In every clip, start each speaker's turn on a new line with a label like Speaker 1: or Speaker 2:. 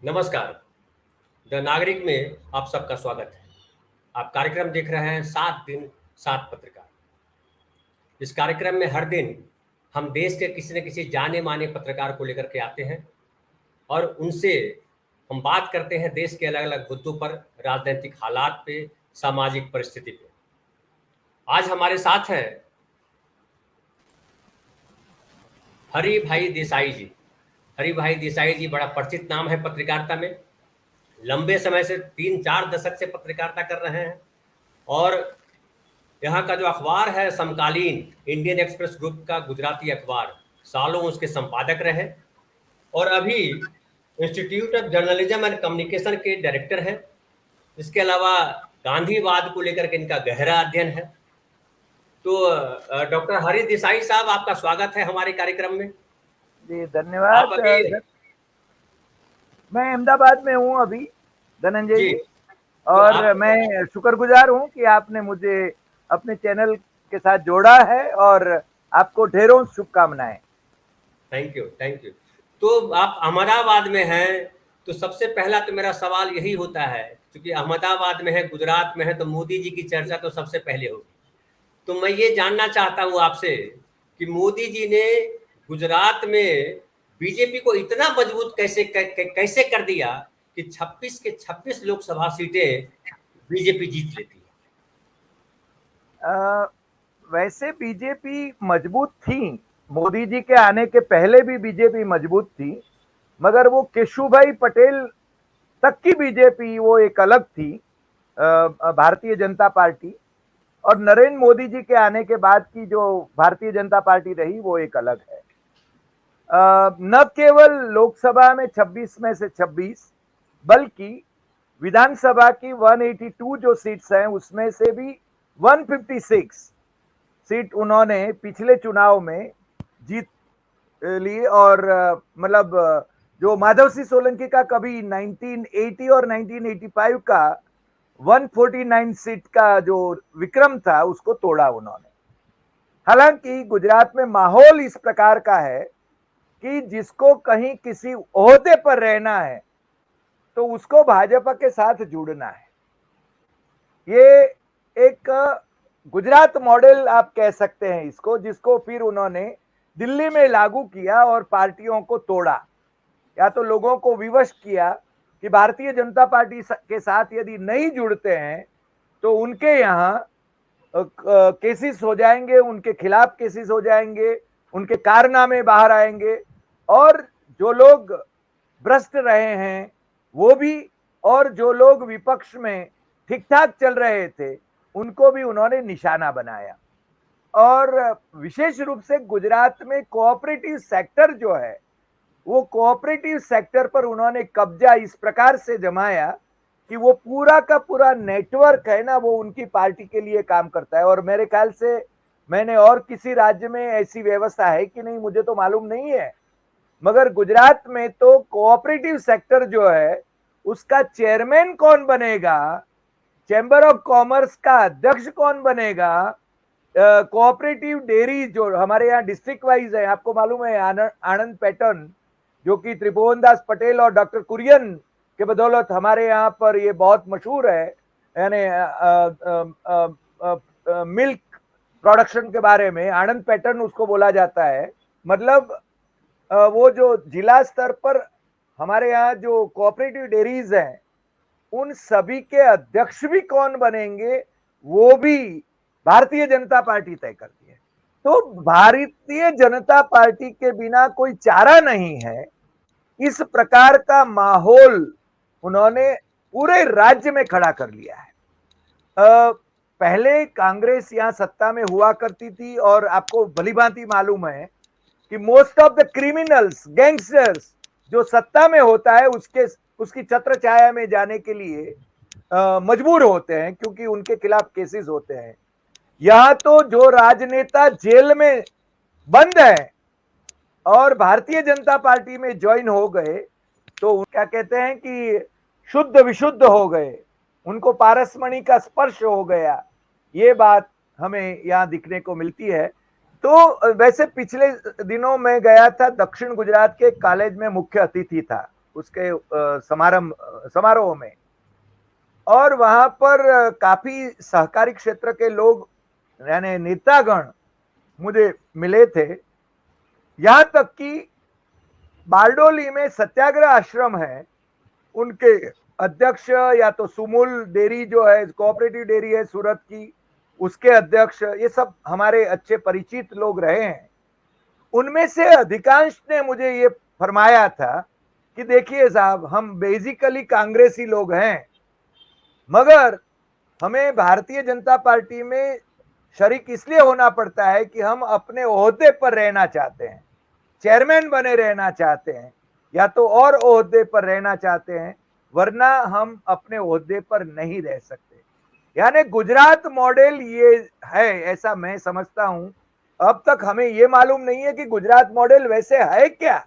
Speaker 1: नमस्कार। द नागरिक में आप सबका स्वागत है। आप कार्यक्रम देख रहे हैं 7 दिन 7 पत्रकार। इस कार्यक्रम में हर दिन हम देश के किसी न किसी जाने माने पत्रकार को लेकर के आते हैं और उनसे हम बात करते हैं देश के अलग अलग मुद्दों पर, राजनीतिक हालात पे, सामाजिक परिस्थिति पे। आज हमारे साथ हैं हरि भाई देसाई जी। हरि भाई देसाई जी बड़ा परिचित नाम है पत्रकारिता में। लंबे समय से 3-4 दशक से पत्रकारिता कर रहे हैं और यहाँ का जो अखबार है समकालीन, इंडियन एक्सप्रेस ग्रुप का गुजराती अखबार, सालों उसके संपादक रहे और अभी institute of journalism and communication के डायरेक्टर हैं। इसके अलावा गांधीवाद को लेकर के इनका गहरा अध्ययन है। तो डॉक्टर हरि देसाई साहब, आपका स्वागत है हमारे कार्यक्रम में।
Speaker 2: जी
Speaker 1: आप
Speaker 2: धन्यवाद।
Speaker 1: अभी
Speaker 2: मैं अहमदाबाद में हूँ अभी, धनंजय
Speaker 1: जी,
Speaker 2: जी,
Speaker 1: तो
Speaker 2: और
Speaker 1: आप
Speaker 2: मैं शुक्रगुजार हूँ कि आपने मुझे अपने चैनल के साथ जोड़ा है और आपको ढेरों शुभकामनाएं।
Speaker 1: Thank you, thank you. तो आप अहमदाबाद में हैं, तो सबसे पहला तो मेरा सवाल यही होता है, क्योंकि अहमदाबाद में है, गुजरात में है, तो मोदी जी की चर्चा तो सबसे पहले होगी। तो मैं ये जानना चाहता हूँ आपसे कि मोदी जी ने गुजरात में बीजेपी को इतना मजबूत कैसे कर दिया कि 26 के 26 लोकसभा सीटें बीजेपी जीत लेती है।
Speaker 2: वैसे बीजेपी मजबूत थी, मोदी जी के आने के पहले भी बीजेपी मजबूत थी, मगर वो केशुभाई पटेल तक की बीजेपी वो एक अलग थी, भारतीय जनता पार्टी, और नरेंद्र मोदी जी के आने के बाद की जो भारतीय जनता पार्टी रही वो एक अलग है। न केवल लोकसभा में 26 में से 26, बल्कि विधानसभा की 182 जो सीट्स हैं उसमें से भी 156 सीट उन्होंने पिछले चुनाव में जीत ली। और मतलब जो माधव सिंह सोलंकी का कभी 1980 और 1985 का 149 सीट का जो विक्रम था उसको तोड़ा उन्होंने। हालांकि गुजरात में माहौल इस प्रकार का है कि जिसको कहीं किसी ओहदे पर रहना है तो उसको भाजपा के साथ जुड़ना है। ये एक गुजरात मॉडल आप कह सकते हैं इसको, जिसको फिर उन्होंने दिल्ली में लागू किया और पार्टियों को तोड़ा, या तो लोगों को विवश किया कि भारतीय जनता पार्टी के साथ यदि नहीं जुड़ते हैं तो उनके यहाँ केसेस हो जाएंगे, उनके खिलाफ केसेस हो जाएंगे, उनके कारनामे बाहर आएंगे, और जो लोग भ्रष्ट रहे हैं वो भी, और जो लोग विपक्ष में ठीक ठाक चल रहे थे उनको भी उन्होंने निशाना बनाया। और विशेष रूप से गुजरात में कोऑपरेटिव सेक्टर जो है, वो कोऑपरेटिव सेक्टर पर उन्होंने कब्जा इस प्रकार से जमाया कि वो पूरा का पूरा नेटवर्क है ना, वो उनकी पार्टी के लिए काम करता है। और मेरे ख्याल से मैंने और किसी राज्य में ऐसी व्यवस्था है कि नहीं मुझे तो मालूम नहीं है, मगर गुजरात में तो कोऑपरेटिव सेक्टर जो है उसका चेयरमैन कौन बनेगा, चैम्बर ऑफ कॉमर्स का अध्यक्ष कौन बनेगा, कोऑपरेटिव डेयरी जो हमारे यहाँ डिस्ट्रिक्ट वाइज है, आपको मालूम है आनंद पैटर्न जो कि त्रिभुवन दास पटेल और डॉक्टर कुरियन के बदौलत हमारे यहाँ पर ये बहुत मशहूर है, यानी मिल्क प्रोडक्शन के बारे में आनंद पैटर्न उसको बोला जाता है। मतलब वो जो जिला स्तर पर हमारे यहाँ जो कोऑपरेटिव डेयरीज हैं उन सभी के अध्यक्ष भी कौन बनेंगे वो भी भारतीय जनता पार्टी तय करती है। तो भारतीय जनता पार्टी के बिना कोई चारा नहीं है। इस प्रकार का माहौल उन्होंने पूरे राज्य में खड़ा कर लिया है। पहले कांग्रेस यहाँ सत्ता में हुआ करती थी और आपको भलीभांति मालूम है कि most of the criminals, gangsters जो सत्ता में होता है उसकी छत्र छाया में जाने के लिए मजबूर होते हैं क्योंकि उनके खिलाफ केसेस होते हैं। यहां तो जो राजनेता जेल में बंद है और भारतीय जनता पार्टी में ज्वाइन हो गए तो क्या कहते हैं कि शुद्ध विशुद्ध हो गए, उनको पारसमणि का स्पर्श हो गया। ये बात हमें यहाँ दिखने को मिलती है। तो वैसे पिछले दिनों में गया था, दक्षिण गुजरात के कॉलेज में मुख्य अतिथि था, उसके समारोह में, और वहां पर काफी सहकारी क्षेत्र के लोग यानी नेतागण मुझे मिले थे। यहां तक कि बारडोली में सत्याग्रह आश्रम है, उनके अध्यक्ष या तो सुमूल डेयरी जो है कोऑपरेटिव डेयरी है सूरत की, उसके अध्यक्ष, ये सब हमारे अच्छे परिचित लोग रहे हैं। उनमें से अधिकांश ने मुझे ये फरमाया था कि देखिए साहब, हम बेसिकली कांग्रेसी लोग हैं, मगर हमें भारतीय जनता पार्टी में शरीक इसलिए होना पड़ता है कि हम अपने ओहदे पर रहना चाहते हैं, चेयरमैन बने रहना चाहते हैं, या तो और ओहदे पर रहना चाहते हैं, वरना हम अपने ओहदे पर नहीं रह सकते। यानी गुजरात मॉडल ये है, ऐसा मैं समझता हूं। अब तक हमें ये मालूम नहीं है कि गुजरात मॉडल वैसे है क्या।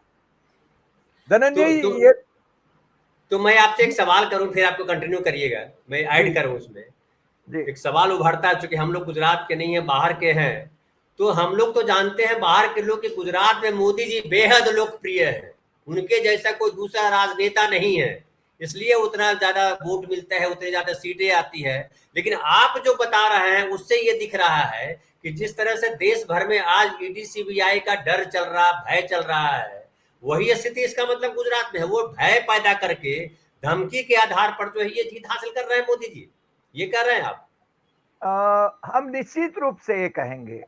Speaker 2: धनंजय ये
Speaker 1: तो मैं आपसे एक सवाल करूं, फिर आपको कंटिन्यू करिएगा, मैं ऐड करूं उसमें।
Speaker 2: जी
Speaker 1: एक सवाल उभरता है, चूंकि हम लोग गुजरात के नहीं है, बाहर के हैं, तो हम लोग तो जानते हैं बाहर के लोग कि गुजरात में मोदी जी बेहद लोकप्रिय है, उनके जैसा कोई दूसरा राजनेता नहीं है, इसलिए उतना ज्यादा वोट मिलता है, उतनी ज्यादा सीटें आती है। लेकिन आप जो बता रहे हैं उससे ये दिख रहा है कि जिस तरह से देश भर में आज ईडी सीबीआई का डर चल रहा, भय चल रहा है, वही स्थिति इसका मतलब गुजरात में है। वो भय पैदा करके धमकी के आधार पर जो है ये जीत हासिल कर रहे हैं मोदी जी, ये कह रहे हैं आप?
Speaker 2: हम निश्चित रूप से ये कहेंगे,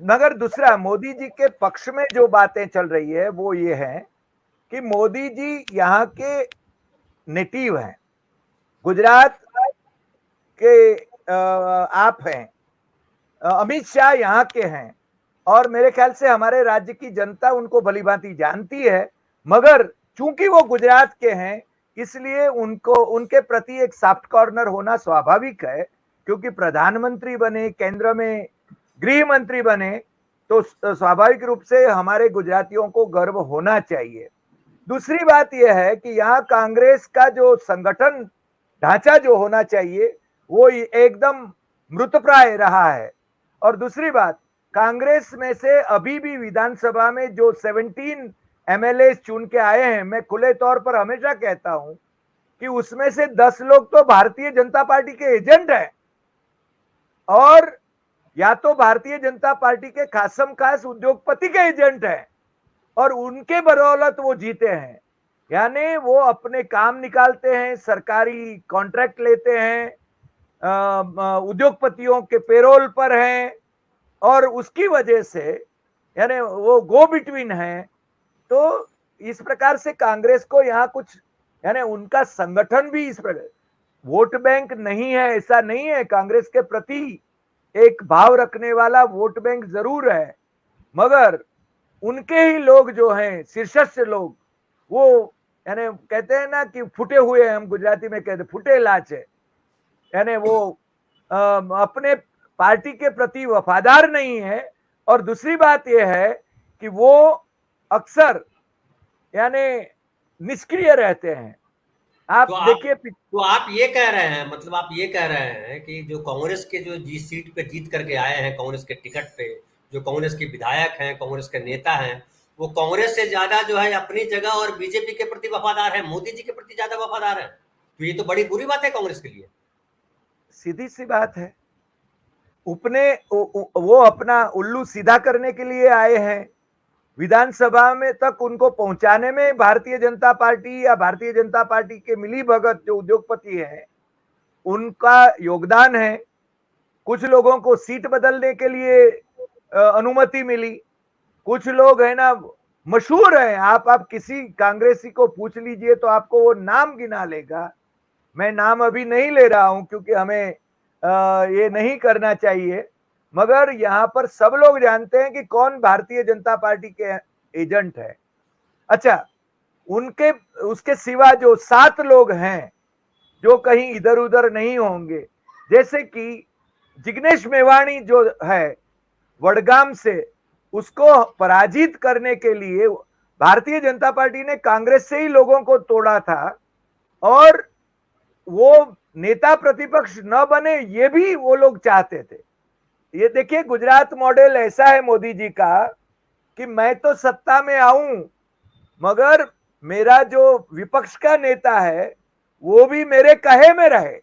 Speaker 2: मगर दूसरा, मोदी जी के पक्ष में जो बातें चल रही है वो ये है कि मोदी जी यहाँ के नेटिव हैं, गुजरात के आप हैं, अमित शाह यहाँ के हैं, और मेरे ख्याल से हमारे राज्य की जनता उनको भलीभांति जानती है, मगर चूंकि वो गुजरात के हैं इसलिए उनको उनके प्रति एक सॉफ्ट कॉर्नर होना स्वाभाविक है, क्योंकि प्रधानमंत्री बने, केंद्र में गृह मंत्री बने, तो स्वाभाविक रूप से हमारे गुजरातियों को गर्व होना चाहिए। दूसरी बात यह है कि यहाँ कांग्रेस का जो संगठन ढांचा जो होना चाहिए वो एकदम मृतप्राय रहा है। और दूसरी बात, कांग्रेस में से अभी भी विधानसभा में जो 17 एमएलए चुन के आए हैं, मैं खुले तौर पर हमेशा कहता हूं कि उसमें से 10 लोग तो भारतीय जनता पार्टी के एजेंट हैं, और या तो भारतीय जनता पार्टी के खासम खास उद्योगपति के एजेंट हैं, और उनके बदौलत वो जीते हैं। यानी वो अपने काम निकालते हैं, सरकारी कॉन्ट्रैक्ट लेते हैं, उद्योगपतियों के पेरोल पर हैं, और उसकी वजह से यानी वो गो बिटवीन है। तो इस प्रकार से कांग्रेस को यहाँ कुछ यानी उनका संगठन भी इस प्रकार वोट बैंक नहीं है, ऐसा नहीं है। कांग्रेस के प्रति एक भाव रखने वाला वोट बैंक जरूर है, मगर उनके ही लोग जो हैं, शीर्षस्थ लोग, वो यानी कहते हैं ना कि फुटे हुए, हम गुजराती में कहते फुटे लाच है, यानी वो अपने पार्टी के प्रति वफादार नहीं है। और दूसरी बात यह है कि वो अक्सर यानी निष्क्रिय रहते हैं। आप देखिए,
Speaker 1: तो आप ये कह रहे हैं, मतलब आप ये कह रहे हैं कि जो कांग्रेस के जो जिस सीट पे जीत करके आए हैं, कांग्रेस के टिकट पे, जो कांग्रेस के विधायक हैं, कांग्रेस के नेता हैं, वो कांग्रेस से ज्यादा जो है अपनी जगह और बीजेपी के प्रति वफादार है, मोदी जी के प्रति ज्यादा वफादार है। तो ये तो बड़ी बुरी बात है कांग्रेस के लिए।
Speaker 2: सीधी सी बात है, अपने वो अपना उल्लू सीधा करने के लिए आए हैं। विधानसभा में तक उनको पहुंचाने में भारतीय जनता पार्टी या भारतीय जनता पार्टी के मिली भगत जो उद्योगपति हैं उनका योगदान है। कुछ लोगों को सीट बदलने के लिए अनुमति मिली। कुछ लोग है ना मशहूर हैं, आप किसी कांग्रेसी को पूछ लीजिए तो आपको वो नाम गिना लेगा। मैं नाम अभी नहीं ले रहा हूं क्योंकि हमें ये नहीं करना चाहिए, मगर यहाँ पर सब लोग जानते हैं कि कौन भारतीय जनता पार्टी के एजेंट है। अच्छा, उनके उसके सिवा जो 7 लोग हैं जो कहीं इधर उधर नहीं होंगे, जैसे कि जिग्नेश मेवाणी जो है वडगाम से, उसको पराजित करने के लिए भारतीय जनता पार्टी ने कांग्रेस से ही लोगों को तोड़ा था, और वो नेता प्रतिपक्ष न बने ये भी वो लोग चाहते थे। ये देखिए, गुजरात मॉडल ऐसा है मोदी जी का कि मैं तो सत्ता में आऊं, मगर मेरा जो विपक्ष का नेता है वो भी मेरे कहे में रहे।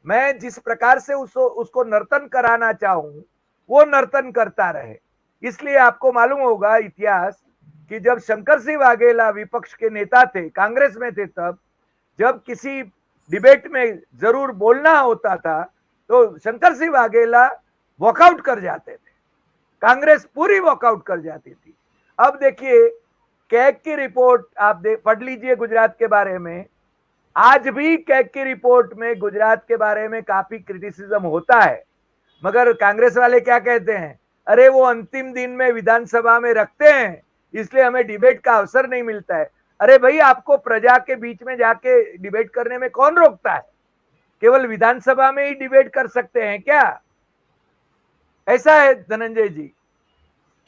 Speaker 2: मैं जिस प्रकार से उसको नर्तन कराना चाहूं वो नर्तन करता रहे। इसलिए आपको मालूम होगा इतिहास कि जब शंकर सिंह वाघेला विपक्ष के नेता थे, कांग्रेस में थे, तब जब किसी डिबेट में जरूर बोलना होता था तो शंकर सिंह वाघेला वॉकआउट कर जाते थे, कांग्रेस पूरी वॉकआउट कर जाती थी। अब देखिए कैग की रिपोर्ट आप पढ़ लीजिए गुजरात के बारे में। आज भी कैग की रिपोर्ट में गुजरात के बारे में काफी क्रिटिसिज्म होता है, मगर कांग्रेस वाले क्या कहते हैं, अरे वो अंतिम दिन में विधानसभा में रखते हैं इसलिए हमें डिबेट का अवसर नहीं मिलता है। अरे भाई, आपको प्रजा के बीच में जाके डिबेट करने में कौन रोकता है? केवल विधानसभा में ही डिबेट कर सकते हैं क्या? ऐसा है धनंजय जी।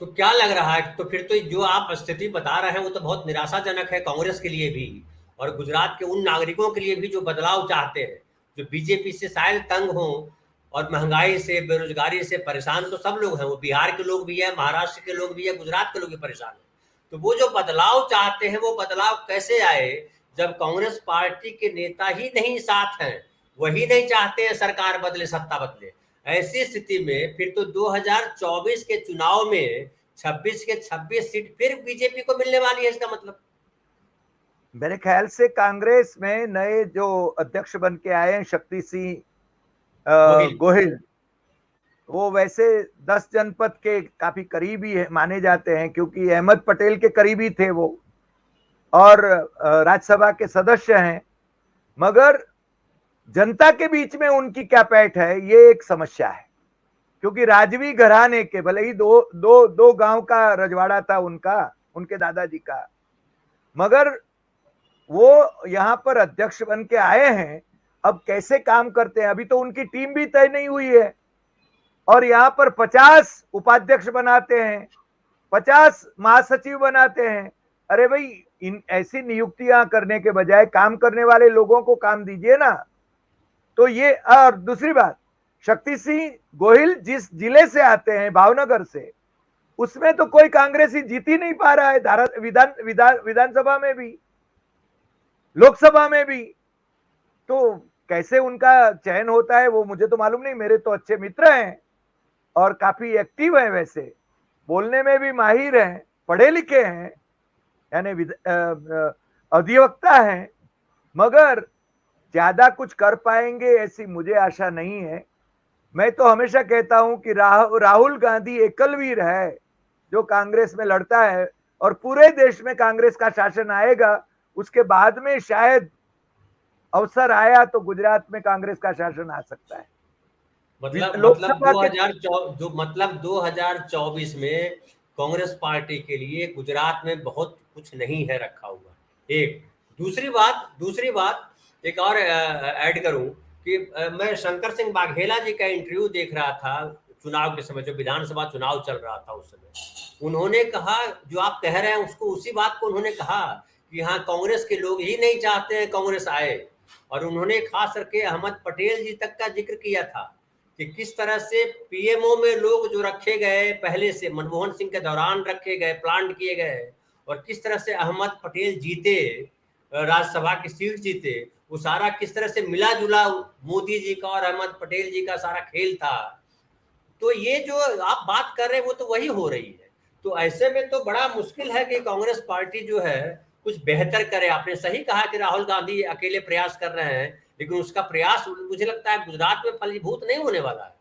Speaker 1: तो क्या लग रहा है, तो फिर तो जो आप स्थिति बता रहे हैं वो तो बहुत निराशाजनक है कांग्रेस के लिए भी और गुजरात के उन नागरिकों के लिए भी जो बदलाव चाहते हैं, जो बीजेपी से शायद तंग हो और महंगाई से, बेरोजगारी से परेशान तो सब लोग हैं। वो बिहार के लोग भी है, महाराष्ट्र के लोग भी है, गुजरात के लोग भी परेशान है। तो वो जो बदलाव चाहते हैं वो बदलाव कैसे आए जब कांग्रेस पार्टी के नेता ही नहीं साथ हैं, वही नहीं चाहते हैं सरकार बदले, सत्ता बदले। ऐसी स्थिति में फिर तो 2024 के चुनाव में 26 के 26 सीट फिर बीजेपी को मिलने वाली है। इसका मतलब
Speaker 2: मेरे ख्याल से कांग्रेस में नए जो अध्यक्ष बन के आए हैं, शक्ति सिंह गोहिल, वो वैसे 10 जनपद के काफी करीबी है, माने जाते हैं, क्योंकि अहमद पटेल के करीबी थे वो और राज्यसभा के सदस्य हैं। मगर जनता के बीच में उनकी क्या पैठ है, ये एक समस्या है। क्योंकि राजवी घराने के, भले ही दो गांव का रजवाड़ा था उनका, उनके दादाजी का, मगर वो यहाँ पर अध्यक्ष बन के आए हैं। अब कैसे काम करते हैं, अभी तो उनकी टीम भी तय नहीं हुई है और यहाँ पर 50 उपाध्यक्ष बनाते हैं, 50 महासचिव बनाते हैं। अरे भाई, इन ऐसी नियुक्तियां करने के बजाय काम करने वाले लोगों को काम दीजिए ना। तो ये, और दूसरी बात, शक्ति सिंह गोहिल जिस जिले से आते हैं, भावनगर से, उसमें तो कोई कांग्रेसी जीत ही नहीं पा रहा है, विधानसभा में भी, लोकसभा में भी। तो कैसे उनका चयन होता है वो मुझे तो मालूम नहीं। मेरे तो अच्छे मित्र हैं और काफी एक्टिव है, वैसे बोलने में भी माहिर हैं, पढ़े लिखे हैं, यानी अधिवक्ता हैं, मगर ज्यादा कुछ कर पाएंगे ऐसी मुझे आशा नहीं है। मैं तो हमेशा कहता हूं कि राहुल गांधी एकलवीर है जो कांग्रेस में लड़ता है और पूरे देश में कांग्रेस का शासन आएगा। उसके बाद में शायद अवसर आया तो गुजरात में कांग्रेस का शासन आ सकता है।
Speaker 1: मतलब 2024 में कांग्रेस पार्टी के लिए गुजरात में बहुत कुछ नहीं है रखा हुआ। एक दूसरी बात एक और ऐड करूं कि मैं शंकर सिंह वाघेला जी का इंटरव्यू देख रहा था चुनाव के समय, जो विधानसभा चुनाव चल रहा था उस समय। उन्होंने कहा, जो आप कह रहे हैं उसको, उसी बात को उन्होंने कहा कि हाँ, कांग्रेस के लोग ही नहीं चाहते हैं कांग्रेस आए। और उन्होंने खास करके अहमद पटेल जी तक का जिक्र किया था कि किस तरह से पीएमओ में लोग जो रखे गए, पहले से मनमोहन सिंह के दौरान रखे गए, प्लांट किए गए, और किस तरह से अहमद पटेल जीते, राज्यसभा की सीट जीते, वो सारा किस तरह से मिला जुला मोदी जी का और अहमद पटेल जी का सारा खेल था। तो ये जो आप बात कर रहे हैं वो तो वही हो रही है। तो ऐसे में तो बड़ा मुश्किल है कि कांग्रेस पार्टी जो है कुछ बेहतर करे। आपने सही कहा कि राहुल गांधी अकेले प्रयास कर रहे हैं, लेकिन उसका प्रयास मुझे लगता है गुजरात में फलीभूत नहीं होने वाला है।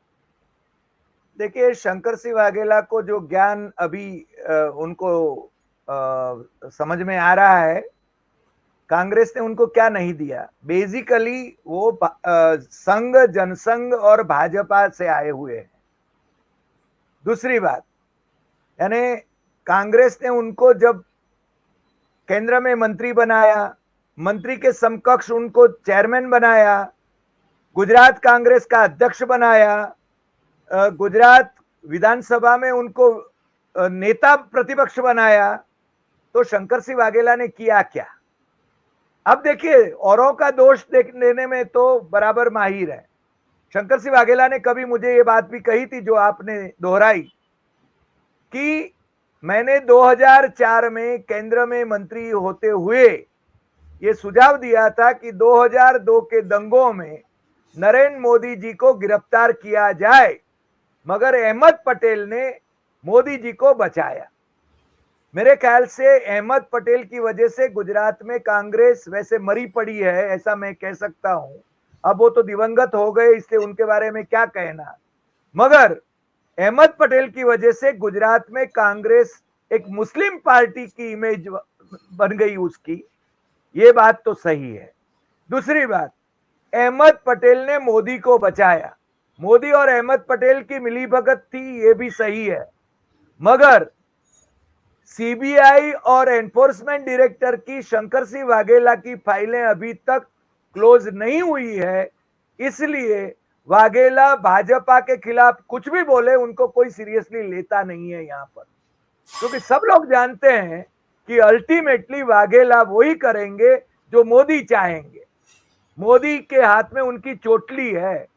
Speaker 2: देखिए, शंकर सिंह वाघेला को जो ज्ञान अभी उनको समझ में आ रहा है, कांग्रेस ने उनको क्या नहीं दिया। बेसिकली वो संघ, जनसंघ और भाजपा से आए हुए हैं। दूसरी बात, यानी कांग्रेस ने उनको जब केंद्र में मंत्री बनाया, मंत्री के समकक्ष उनको चेयरमैन बनाया, गुजरात कांग्रेस का अध्यक्ष बनाया, गुजरात विधानसभा में उनको नेता प्रतिपक्ष बनाया, तो शंकर सिंह वाघेला ने किया क्या? अब देखिए, औरों का दोष देने में तो बराबर माहिर है। शंकर सिंह वाघेला ने कभी मुझे ये बात भी कही थी जो आपने दोहराई, कि मैंने 2004 में केंद्र में मंत्री होते हुए ये सुझाव दिया था कि 2002 के दंगों में नरेंद्र मोदी जी को गिरफ्तार किया जाए, मगर अहमद पटेल ने मोदी जी को बचाया। मेरे ख्याल से अहमद पटेल की वजह से गुजरात में कांग्रेस वैसे मरी पड़ी है, ऐसा मैं कह सकता हूं। अब वो तो दिवंगत हो गए, इसलिए उनके बारे में क्या कहना, मगर अहमद पटेल की वजह से गुजरात में कांग्रेस एक मुस्लिम पार्टी की इमेज बन गई उसकी, ये बात तो सही है। दूसरी बात, अहमद पटेल ने मोदी को बचाया, मोदी और अहमद पटेल की मिलीभगत थी, ये भी सही है, मगर सीबीआई और एनफोर्समेंट डायरेक्टर की शंकर सिंह वाघेला की फाइलें अभी तक क्लोज नहीं हुई है, इसलिए वाघेला भाजपा के खिलाफ कुछ भी बोले उनको कोई सीरियसली लेता नहीं है यहां पर, क्योंकि सब लोग जानते हैं कि अल्टीमेटली वाघेला वही करेंगे जो मोदी चाहेंगे। मोदी के हाथ में उनकी चोटली है,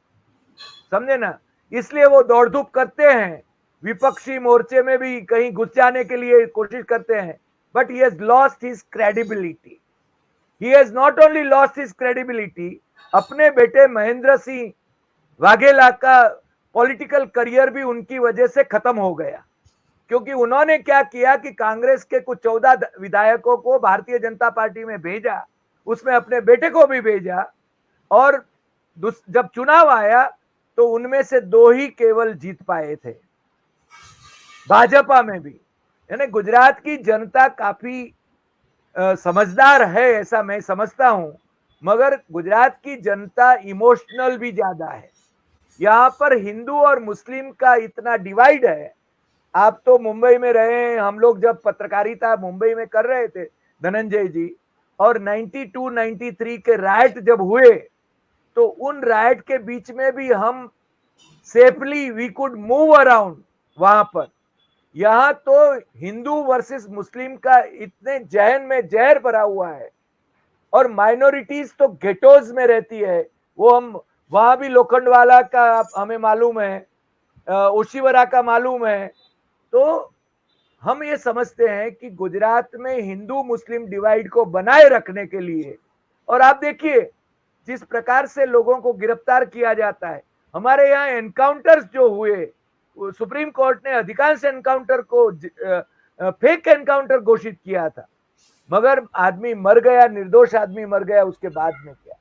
Speaker 2: समझे ना, इसलिए वो दौड़ धूप करते हैं, विपक्षी मोर्चे में भी कहीं घुस जाने के लिए कोशिश करते हैं, but he has lost his credibility. He has not only lost his credibility, अपने बेटे महेंद्र सिंह वाघेला का पॉलिटिकल करियर भी उनकी वजह से खत्म हो गया, क्योंकि उन्होंने क्या किया कि कांग्रेस के कुछ 14 विधायकों को भारतीय जनता पार्टी में भेजा, उसमें अपने बेटे को भी भेजा, और जब चुनाव आया तो उनमें से 2 ही केवल जीत पाए थे, भाजपा में भी। यानी गुजरात की जनता काफी समझदार है, ऐसा मैं समझता हूं, मगर गुजरात की जनता इमोशनल भी ज्यादा है। यहां पर हिंदू और मुस्लिम का इतना डिवाइड है। आप तो मुंबई में रहे हैं, हम लोग जब पत्रकारिता मुंबई में कर रहे थे धनंजय जी, और 92-93 के राइट जब हुए, तो उन राइट के बीच में भी हम safely we could move around वहां पर। यहां तो हिंदू वर्सेस मुस्लिम का इतने जहन में जहर भरा हुआ है, और माइनॉरिटीज तो गेटोज में रहती है। वो हम वहां भी लोखंडवाला का हमें मालूम है, ओशिवरा का मालूम है। तो हम ये समझते हैं कि गुजरात में हिंदू मुस्लिम डिवाइड को बनाए रखने के लिए, और आप देखिए जिस प्रकार से लोगों को गिरफ्तार किया जाता है, हमारे यहाँ एनकाउंटर्स जो हुए, सुप्रीम कोर्ट ने अधिकांश एनकाउंटर को फेक एनकाउंटर घोषित किया था, मगर आदमी मर गया, निर्दोष आदमी मर गया, उसके बाद में क्या।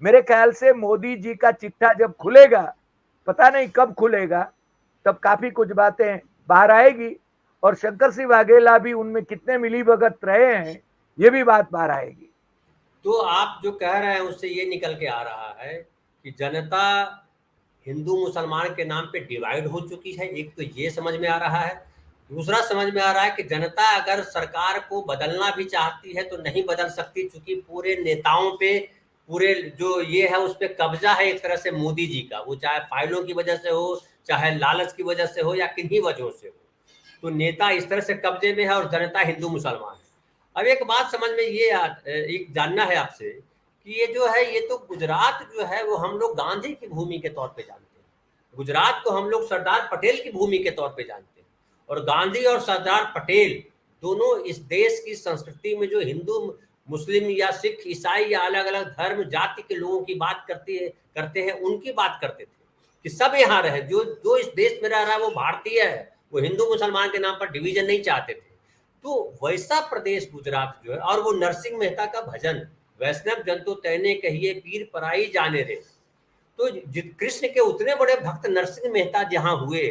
Speaker 2: मेरे ख्याल से मोदी जी का चिट्ठा जब खुलेगा, पता नहीं कब खुलेगा, तब काफी कुछ बातें बाहर आएगी, और शंकर सिंह वाघेला भी उनमें कितने मिलीभगत रहे हैं, ये भी बात बाहर आएगी।
Speaker 1: तो आप जो कह रहे हैं उससे ये निकल के आ रहा है कि जनता हिंदू मुसलमान के नाम पे डिवाइड हो चुकी है, एक तो ये समझ में आ रहा है। दूसरा समझ में आ रहा है कि जनता अगर सरकार को बदलना भी चाहती है तो नहीं बदल सकती, क्योंकि पूरे नेताओं पे, पूरे जो ये है उस पर कब्जा है एक तरह से मोदी जी का, वो चाहे फाइलों की वजह से हो, चाहे लालच की वजह से हो, या किन्हीं वजहों से हो, तो नेता इस तरह से कब्जे में है और जनता हिंदू मुसलमान है। अब एक बात समझ में ये एक जानना है आपसे कि ये जो है, ये तो गुजरात जो है वो हम लोग गांधी की भूमि के तौर पे जानते हैं, गुजरात को हम लोग सरदार पटेल की भूमि के तौर पे जानते हैं, और गांधी और सरदार पटेल दोनों इस देश की संस्कृति में जो हिंदू मुस्लिम या सिख ईसाई या अलग अलग धर्म जाति के लोगों की बात करते हैं, उनकी बात करते थे कि सब यहाँ रहे, जो जो इस देश में रह रहा है वो भारतीय है, वो हिंदू मुसलमान के नाम पर डिवीजन नहीं चाहते थे। तो वैसा प्रदेश गुजरात जो है, और वो नरसिंह मेहता का भजन, वैष्णव जन तो तैने कहिए पीर पराई जाने रे, तो कृष्ण के उतने बड़े भक्त नरसिंह मेहता जहां हुए,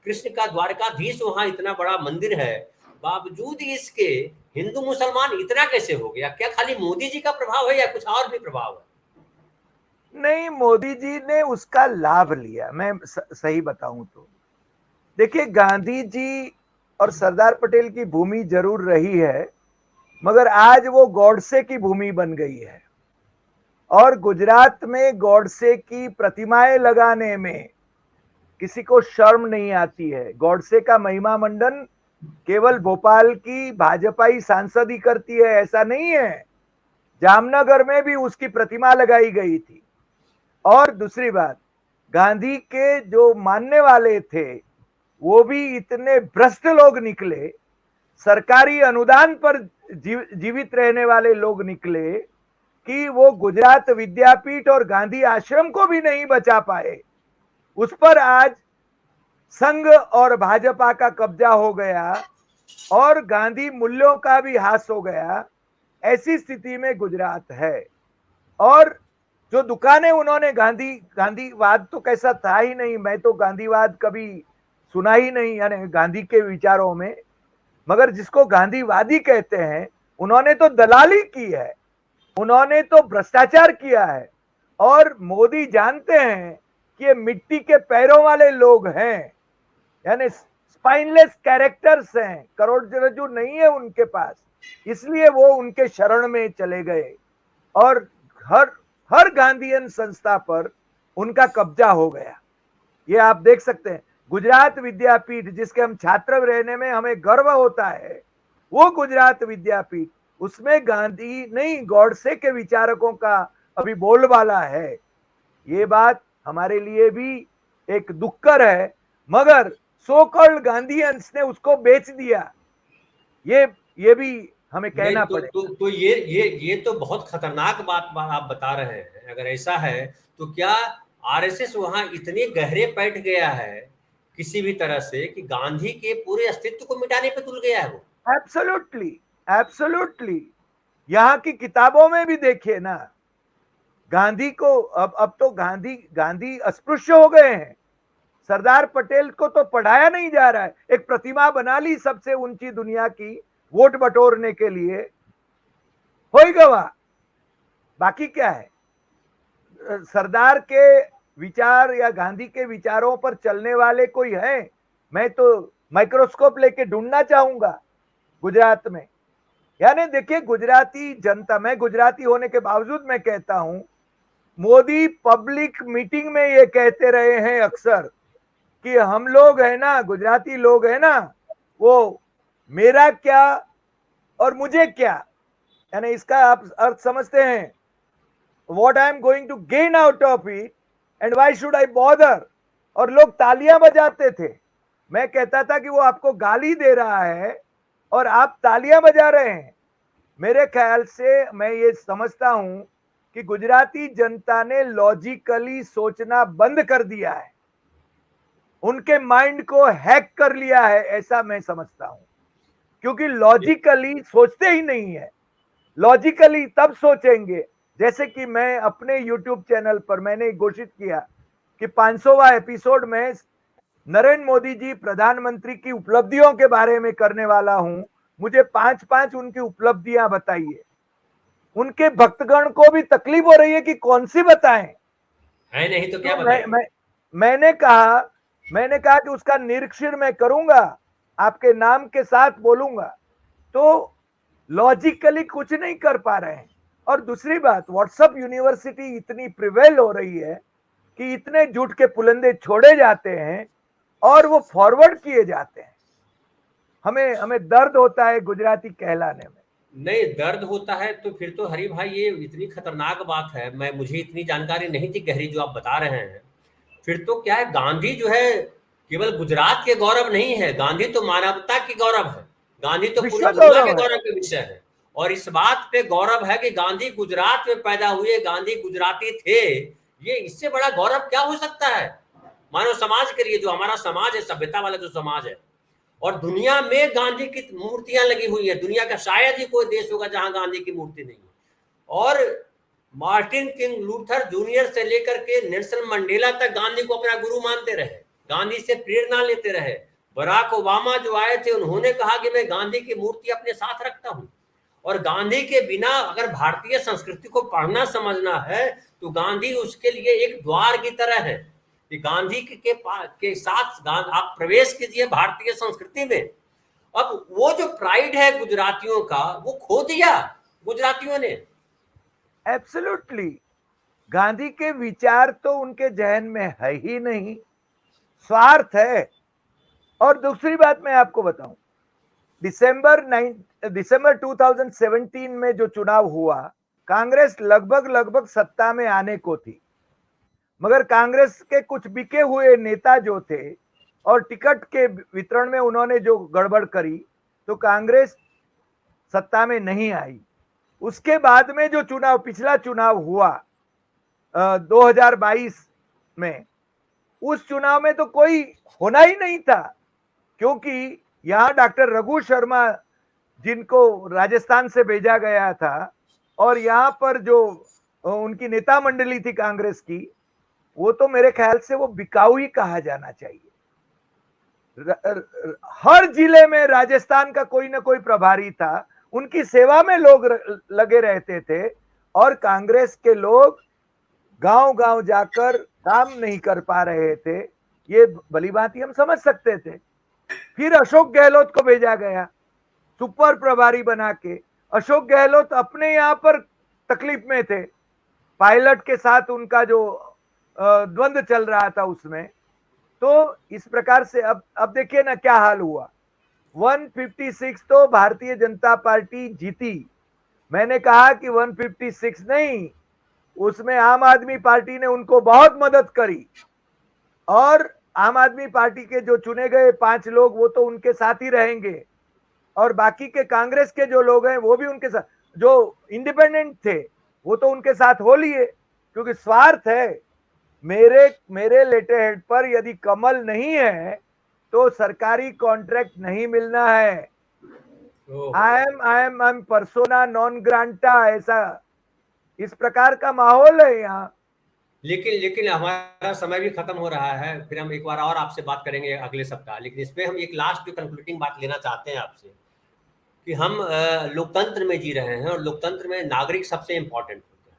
Speaker 1: कृष्ण का द्वारकाधीश वहां इतना बड़ा मंदिर है, बावजूद इसके हिंदू मुसलमान इतना कैसे हो गया? क्या खाली मोदी जी का प्रभाव है या कुछ और भी प्रभाव है?
Speaker 2: नहीं, मोदी जी ने उसका लाभ लिया। मैं सही बताऊं तो देखिए, गांधी जी और सरदार पटेल की भूमि जरूर रही है, मगर आज वो गॉडसे की भूमि बन गई है, और गुजरात में गॉडसे की प्रतिमाएं लगाने में किसी को शर्म नहीं आती है। गॉडसे का महिमा मंडन केवल भोपाल की भाजपाई सांसद ही करती है, ऐसा नहीं है। जामनगर में भी उसकी प्रतिमा लगाई गई थी। और दूसरी बात, गांधी के जो मानने वाले थे वो भी इतने भ्रष्ट लोग निकले सरकारी अनुदान पर जीवित रहने वाले लोग निकले कि वो गुजरात विद्यापीठ और गांधी आश्रम को भी नहीं बचा पाए, उस पर आज संघ और भाजपा का कब्जा हो गया और गांधी मूल्यों का भी हास हो गया। ऐसी स्थिति में गुजरात है। और जो दुकानें उन्होंने गांधीवाद तो कैसा था ही नहीं, मैं तो गांधीवाद कभी सुना ही नहीं, यानी गांधी के विचारों में, मगर जिसको गांधीवादी कहते हैं उन्होंने तो दलाली की है, उन्होंने तो भ्रष्टाचार किया है। और मोदी जानते हैं कि ये मिट्टी के पैरों वाले लोग हैं, यानी स्पाइनलेस कैरेक्टर्स हैं, करोड़रज्जू नहीं है उनके पास, इसलिए वो उनके शरण में चले गए और हर गांधीयन संस्था पर उनका कब्जा हो गया। ये आप देख सकते हैं। गुजरात विद्यापीठ, जिसके हम छात्र रहने में हमें गर्व होता है, वो गुजरात विद्यापीठ, उसमें गांधी नहीं गॉडसे के विचारकों का अभी बोलबाला है। ये बात हमारे लिए भी एक दुखकर है, मगर सो कॉल्ड गांधीयंस ने उसको बेच दिया, ये भी हमें कहना पड़ेगा।
Speaker 1: तो ये तो बहुत खतरनाक बात आप बता रहे हैं। अगर ऐसा है तो क्या आरएसएस वहां इतने गहरे बैठ गया है किसी भी तरह से कि गांधी के पूरे अस्तित्व को मिटाने पे तुल गया है वो?
Speaker 2: Absolutely, absolutely. यहाँ की किताबों में भी देखिए ना, गांधी को अब तो गांधी अस्पृश्य हो गए हैं। सरदार पटेल को तो पढ़ाया नहीं जा रहा है। एक प्रतिमा बना ली सबसे ऊंची दुनिया की वोट बटोरने के लिए, हो ही गवा, बाकी क्या है? सरदार के विचार या गांधी के विचारों पर चलने वाले कोई है? मैं तो माइक्रोस्कोप लेके ढूंढना चाहूंगा गुजरात में। यानी देखिए, गुजराती जनता, मैं गुजराती होने के बावजूद मैं कहता हूं, मोदी पब्लिक मीटिंग में ये कहते रहे हैं अक्सर कि हम लोग है ना, गुजराती लोग है ना, वो मेरा क्या और मुझे क्या, यानी इसका आप अर्थ समझते हैं, what I am going to gain out of it and why should I bother. और लोग तालियां बजाते थे। मैं कहता था कि वो आपको गाली दे रहा है और आप तालियां बजा रहे हैं। मेरे ख्याल से मैं ये समझता हूं कि गुजराती जनता ने लॉजिकली सोचना बंद कर दिया है, उनके माइंड को हैक कर लिया है, ऐसा मैं समझता हूं। क्योंकि लॉजिकली सोचते ही नहीं है। लॉजिकली तब सोचेंगे, जैसे कि मैं अपने YouTube चैनल पर मैंने घोषित किया कि 500वां एपिसोड में नरेंद्र मोदी जी प्रधानमंत्री की उपलब्धियों के बारे में करने वाला हूं। मुझे 5-5 उनकी उपलब्धियां बताइए। उनके भक्तगण को भी तकलीफ हो रही है कि कौन सी बताएं,
Speaker 1: है नहीं तो क्या
Speaker 2: बताएं? मैंने कहा कि उसका निरीक्षण मैं करूंगा, आपके नाम के साथ बोलूंगा। तो लॉजिकली कुछ नहीं कर पा रहे हैं। और दूसरी बात, व्हाट्सएप यूनिवर्सिटी इतनी प्रिवेल हो रही है कि इतने झूठ के पुलंदे छोड़े जाते हैं और वो फॉरवर्ड किए जाते हैं। हमें दर्द होता है गुजराती कहलाने में।
Speaker 1: नहीं, दर्द होता है तो फिर तो हरी भाई ये इतनी खतरनाक बात है, मुझे इतनी जानकारी नहीं थी गहरी जो आप बता रहे हैं। फिर तो क्या है, गांधी जो है केवल गुजरात के गौरव नहीं है, गांधी तो मानवता की गौरव है, गांधी तो पूरी दुनिया के गौरव के विषय है। और इस बात पे गौरव है कि गांधी गुजरात में पैदा हुए, गांधी गुजराती थे। ये इससे बड़ा गौरव क्या हो सकता है मानव समाज के लिए, जो हमारा समाज है, सभ्यता वाला जो समाज है। और दुनिया में गांधी की मूर्तियां लगी हुई है। दुनिया का शायद ही कोई देश होगा जहां गांधी की मूर्ति नहीं है। और मार्टिन किंग लूथर जूनियर से लेकर के नेल्सन मंडेला तक गांधी को अपना गुरु मानते रहे, गांधी से प्रेरणा लेते रहे। बराक ओबामा जो आए थे, उन्होंने कहा कि मैं गांधी की मूर्ति अपने साथ रखता हूं। और गांधी के बिना अगर भारतीय संस्कृति को पढ़ना समझना है तो गांधी उसके लिए एक द्वार की तरह है कि गांधी के साथ आप प्रवेश कीजिए भारतीय संस्कृति में। अब वो जो प्राइड है गुजरातियों का, वो खो दिया गुजरातियों ने।
Speaker 2: एब्सोल्युटली। गांधी के विचार तो उनके जहन में है ही नहीं, स्वार्थ है। और दूसरी बात मैं आपको बताऊं, दिसंबर 2017 में जो चुनाव हुआ, कांग्रेस लगभग सत्ता में आने को थी, मगर कांग्रेस के कुछ बिके हुए नेता जो थे और टिकट के वितरण में उन्होंने जो गड़बड़ करी, तो कांग्रेस सत्ता में नहीं आई। उसके बाद में जो चुनाव, पिछला चुनाव हुआ 2022 में, उस चुनाव में तो कोई होना ही नहीं था, क्योंकि यहां डॉक्टर रघु शर्मा जिनको राजस्थान से भेजा गया था, और यहां पर जो उनकी नेता मंडली थी कांग्रेस की, वो तो मेरे ख्याल से वो बिकाऊ ही कहा जाना चाहिए। हर जिले में राजस्थान का कोई ना कोई प्रभारी था, उनकी सेवा में लोग लगे रहते थे, और कांग्रेस के लोग गांव-गांव जाकर काम नहीं कर पा रहे थे, ये भली भांति हम समझ सकते थे। फिर अशोक गहलोत को भेजा गया सुपर प्रभारी बना के। अशोक गहलोत अपने यहां पर तकलीफ में थे, पायलट के साथ उनका जो द्वंद्व चल रहा था उसमें। तो इस प्रकार से अब देखिए ना क्या हाल हुआ। 156 तो भारतीय जनता पार्टी जीती। मैंने कहा कि 156 नहीं, उसमें आम आदमी पार्टी ने उनको बहुत मदद करी, और आम आदमी पार्टी के जो चुने गए 5 लोग वो तो उनके साथ ही रहेंगे, और बाकी के कांग्रेस के जो लोग हैं वो भी उनके साथ, जो इंडिपेंडेंट थे वो तो उनके साथ हो लिए, क्योंकि स्वार्थ है। मेरे लेटे हेड पर यदि कमल नहीं है तो सरकारी कॉन्ट्रैक्ट नहीं मिलना है। I am persona non grata, ऐसा इस प्रकार का माहौल है यहाँ।
Speaker 1: लेकिन हमारा समय भी खत्म हो रहा है, फिर हम एक बार और आपसे बात करेंगे अगले सप्ताह। लेकिन इसमें हम एक लास्ट जो कंक्लूडिंग बात लेना चाहते हैं आपसे, कि हम लोकतंत्र में जी रहे हैं, और लोकतंत्र में नागरिक सबसे इम्पोर्टेंट होते हैं,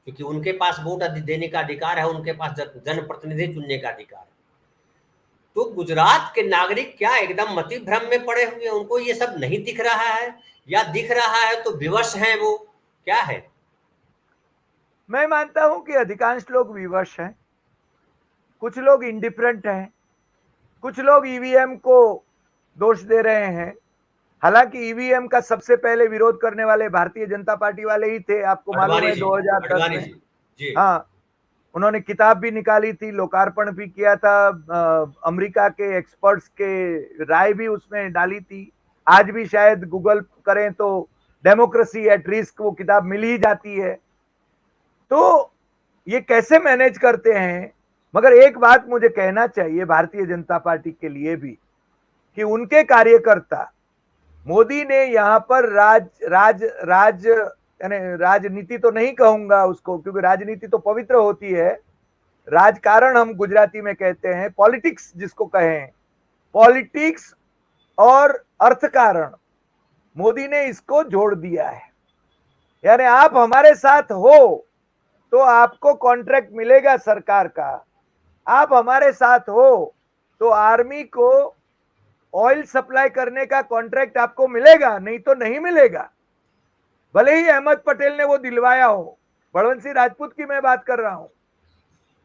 Speaker 1: क्योंकि उनके पास वोट देने का अधिकार है, उनके पास जनप्रतिनिधि चुनने का अधिकार है। तो गुजरात के नागरिक क्या एकदम मति भ्रम में पड़े हुए हैं? उनको ये सब नहीं दिख रहा है, या दिख रहा है तो विवश हैं? वो क्या है?
Speaker 2: मैं मानता हूं कि अधिकांश लोग विवश हैं, कुछ लोग इंडिफरेंट हैं, कुछ लोग ईवीएम को दोष दे रहे हैं। हालांकि ईवीएम का सबसे पहले विरोध करने वाले भारतीय जनता पार्टी वाले ही थे, आपको मालूम है 2010 में।
Speaker 1: जी।
Speaker 2: हाँ, उन्होंने किताब भी निकाली थी, लोकार्पण भी किया था, अमेरिका के एक्सपर्ट्स के राय भी उसमें डाली थी। आज भी शायद गूगल करें तो डेमोक्रेसी एट रिस्क वो किताब मिल ही जाती है। तो ये कैसे मैनेज करते हैं? मगर एक बात मुझे कहना चाहिए भारतीय जनता पार्टी के लिए भी, कि उनके कार्यकर्ता, मोदी ने यहां पर राजनीति तो नहीं कहूंगा उसको, क्योंकि राजनीति तो पवित्र होती है, राजकारण हम गुजराती में कहते हैं, पॉलिटिक्स जिसको कहें, पॉलिटिक्स और अर्थकारण, मोदी ने इसको जोड़ दिया है। यानी आप हमारे साथ हो तो आपको कॉन्ट्रैक्ट मिलेगा सरकार का, आप हमारे साथ हो तो आर्मी को ऑयल सप्लाई करने का कॉन्ट्रैक्ट आपको मिलेगा, नहीं तो नहीं मिलेगा। भले ही अहमद पटेल ने वो दिलवाया हो। बलवंत सिंह राजपूत की मैं बात कर रहा हूं।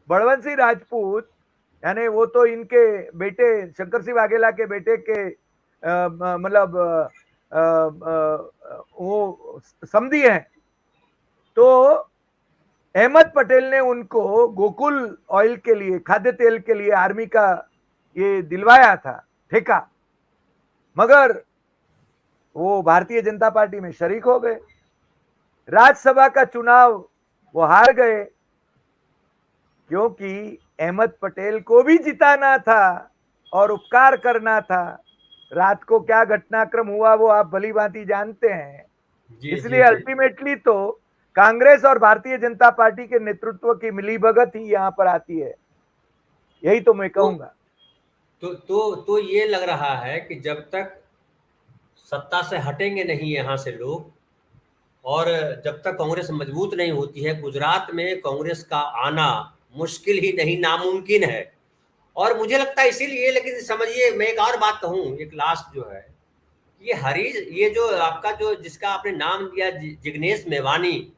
Speaker 2: बलवंत सिंह राजपूत यानी वो तो इनके बेटे, शंकर सिंह वाघेला के बेटे के मतलब वो समधी हैं। तो अहमद पटेल ने उनको गोकुल ऑयल के लिए, खाद्य तेल के लिए आर्मी का ये दिलवाया था ठेका, मगर वो भारतीय जनता पार्टी में शरीक हो गए। राज्यसभा का चुनाव वो हार गए, क्योंकि अहमद पटेल को भी जिताना था और उपकार करना था। रात को क्या घटनाक्रम हुआ वो आप भली भांति जानते हैं। इसलिए अल्टीमेटली तो कांग्रेस और भारतीय जनता पार्टी के नेतृत्व की मिलीभगत ही यहां पर आती है, यही तो मैं कहूंगा।
Speaker 1: तो ये लग रहा है कि जब तक सत्ता से हटेंगे नहीं यहाँ से लोग, और जब तक कांग्रेस मजबूत नहीं होती है, गुजरात में कांग्रेस का आना मुश्किल ही नहीं नामुमकिन है। और मुझे लगता है इसीलिए, लेकिन समझिए मैं एक और बात कहूँ, एक लास्ट जो है, ये जो आपका जो जिसका आपने नाम दिया जिग्नेश मेवानी,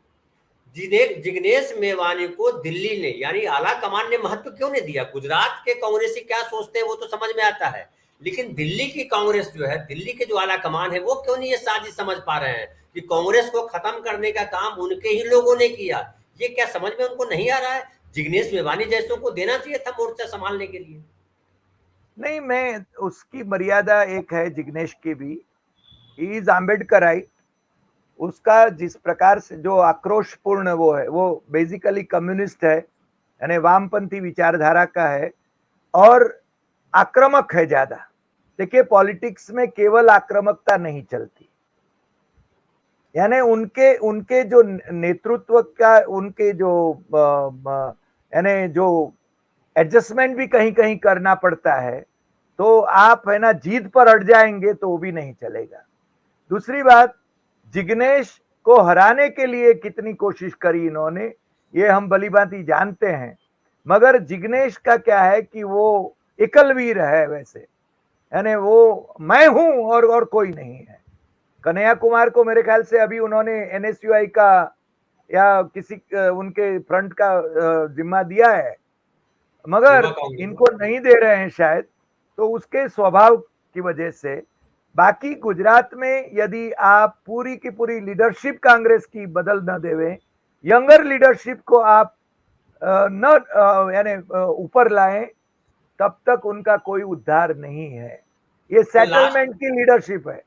Speaker 1: जिग्नेश मेवानी को दिल्ली ने यानी आला कमान ने महत्व क्यों नहीं दिया? गुजरात के कांग्रेसी क्या सोचते हैं वो तो समझ में आता है, लेकिन दिल्ली की कांग्रेस जो है, दिल्ली के जो आला कमान है, वो क्यों नहीं ये साजिश समझ पा रहे हैं कि कांग्रेस को खत्म करने का काम उनके ही लोगों ने किया? ये क्या समझ में उनको नहीं आ रहा है? जिग्नेश मेवानी जैसों को देना चाहिए था मोर्चा संभालने के लिए।
Speaker 2: नहीं, मैं उसकी मर्यादा एक है जिग्नेश की भी, ही इज आम्बेडकराइट। उसका जिस प्रकार से जो आक्रोशपूर्ण वो है, वो बेसिकली कम्युनिस्ट है, यानी वामपंथी विचारधारा का है और आक्रामक है ज्यादा। देखिए, पॉलिटिक्स में केवल आक्रामकता नहीं चलती, यानी उनके उनके जो नेतृत्व का, उनके जो यानी जो एडजस्टमेंट भी कहीं कहीं करना पड़ता है, तो आप है ना जीत पर अड़ जाएंगे तो वो भी नहीं चलेगा। दूसरी बात, जिग्नेश को हराने के लिए कितनी कोशिश करी इन्होंने, ये हम भलीभांति जानते हैं। मगर जिग्नेश का क्या है कि वो एकलवीर है वैसे, यानी वो मैं हूं और कोई नहीं है। कन्हैया कुमार को मेरे ख्याल से अभी उन्होंने एनएसयूआई का या किसी उनके फ्रंट का जिम्मा दिया है, मगर
Speaker 1: युवा कांग्रेस
Speaker 2: इनको नहीं दे रहे हैं शायद, तो उसके स्वभाव की वजह से। बाकी गुजरात में यदि आप पूरी की पूरी लीडरशिप कांग्रेस की बदल न देवे, यंगर लीडरशिप को आप न यानी ऊपर लाएं, तब तक उनका कोई उद्धार नहीं है। ये
Speaker 1: तो लास्ट
Speaker 2: सेटलमेंट की लीडरशिप है।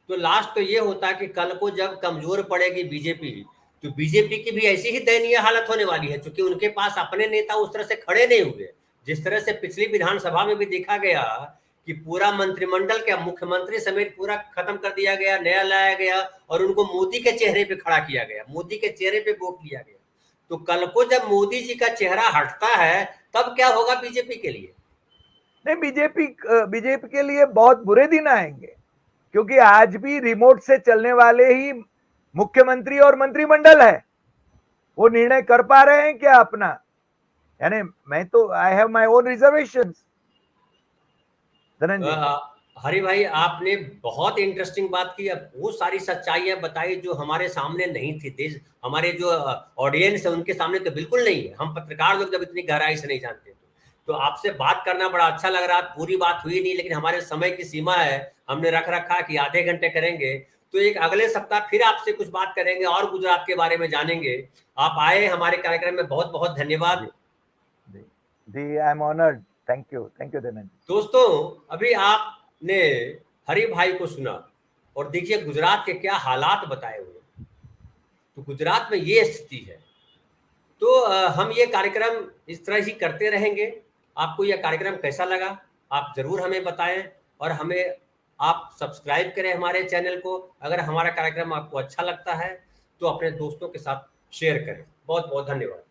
Speaker 1: तो लास्ट तो ये होता है कि कल को जब कमजोर पड़ेगी बीजेपी, तो बीजेपी की भी ऐसी ही दयनीय हालत होने वाली है, क्योंकि उनके पास अपने नेता उस तरह से खड़े नहीं हुए। जिस तरह से पिछली विधानसभा में भी देखा गया कि पूरा मंत्रिमंडल का मुख्यमंत्री समेत पूरा खत्म कर दिया गया, नया लाया गया और उनको मोदी के चेहरे पे खड़ा किया गया, मोदी के चेहरे पे वोट लिया गया। तो कल को जब मोदी जी का चेहरा हटता है, तब क्या होगा बीजेपी के लिए?
Speaker 2: नहीं, बीजेपी के लिए बहुत बुरे दिन आएंगे, क्योंकि आज भी रिमोट से चलने वाले ही मुख्यमंत्री और मंत्रिमंडल है। वो निर्णय कर पा रहे हैं क्या अपना? यानी मैं तो I have my own reservations. Dhananjay,
Speaker 1: Hari भाई, आपने बहुत इंटरेस्टिंग बात की। अब वो सारी सच्चाइयां बताई जो हमारे सामने नहीं थी। देश, हमारे जो ऑडियंस है उनके सामने तो बिल्कुल नहीं है। हम पत्रकार लोग जब इतनी गहराई से नहीं जानते तो आपसे बात करना बड़ा अच्छा लग रहा। पूरी बात हुई नहीं, लेकिन हमारे समय की सीमा है, हमने रख रखा कि आधे घंटे करेंगे। तो एक अगले सप्ताह फिर आपसे कुछ बात करेंगे और गुजरात के बारे में जानेंगे। आप आए हमारे कार्यक्रम में, बहुत बहुत धन्यवाद।
Speaker 2: दी I am honoured. Thank you Dhananjay.
Speaker 1: दोस्तों, अभी आपने हरि भाई को सुना और देखिए गुजरात के क्या हालात बताए हुए। तो गुजरात में ये स्थिति है। तो हम ये कार्यक्रम इस तरह ही करते रहेंगे। आपको यह कार्यक्रम कैसा लगा, आप जरूर हमें बताएं और हमें आप सब्सक्राइब करें हमारे चैनल को। अगर हमारा कार्यक्रम आपको अच्छा लगता है तो अपने दोस्तों के साथ शेयर करें। बहुत बहुत धन्यवाद।